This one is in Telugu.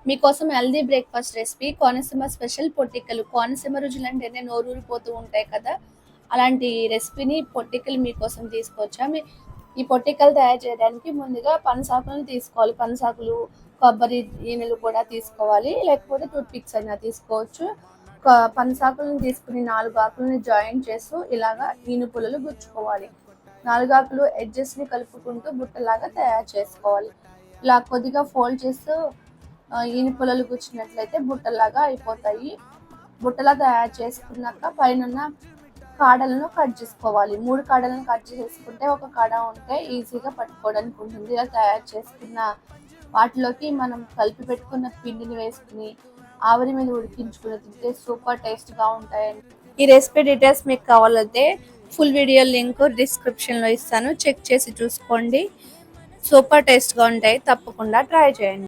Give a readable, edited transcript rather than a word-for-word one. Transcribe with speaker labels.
Speaker 1: మీకోసం healthy breakfast recipe Konaseema special పొట్టికలు. కోనసీమ రుచులంటేనే నోరూరిపోతూ ఉంటాయి కదా! అలాంటి రెసిపీని పొట్టికలు మీకోసం తీసుకొచ్చా. ఈ పొట్టికలు తయారు చేయడానికి ముందుగా పనసాకులను తీసుకోవాలి. పనసాకులు, కొబ్బరి ఈనెలు కూడా తీసుకోవాలి. లేకపోతే టూత్ పిక్స్ అయినా తీసుకోవచ్చు. పనసాకులను తీసుకుని 4 ఆకులని జాయింట్ చేస్తూ ఇలాగా ఈను పుల్లలు గుచ్చుకోవాలి. 4 ఆకులు ఎడ్జెస్ని కలుపుకుంటూ బుట్టలాగా తయారు చేసుకోవాలి. ఇలా కొద్దిగా ఫోల్డ్ చేస్తూ ఈను పుల్లలు గుచ్చినట్లయితే బుట్టలాగా అయిపోతాయి. బుట్టలా తయారు చేసుకున్నాక పైన కాడలను కట్ చేసుకోవాలి. 3 కాడలను కట్ చేసుకుంటే ఒక కాడ ఉంటే ఈజీగా పట్టుకోవడానికి ఉంటుంది. ఇలా తయారు చేసుకున్న వాటిలోకి మనం కలిపి పెట్టుకున్న పిండిని వేసుకుని ఆవిరి మీద ఉడికించుకుని తింటే సూపర్ టేస్ట్గా ఉంటాయండి. ఈ రెసిపీ డీటెయిల్స్ మీకు కావాలంటే ఫుల్ వీడియో లింక్ డిస్క్రిప్షన్లో ఇస్తాను, చెక్ చేసి చూసుకోండి. సూపర్ టేస్ట్గా ఉంటాయి, తప్పకుండా ట్రై చేయండి.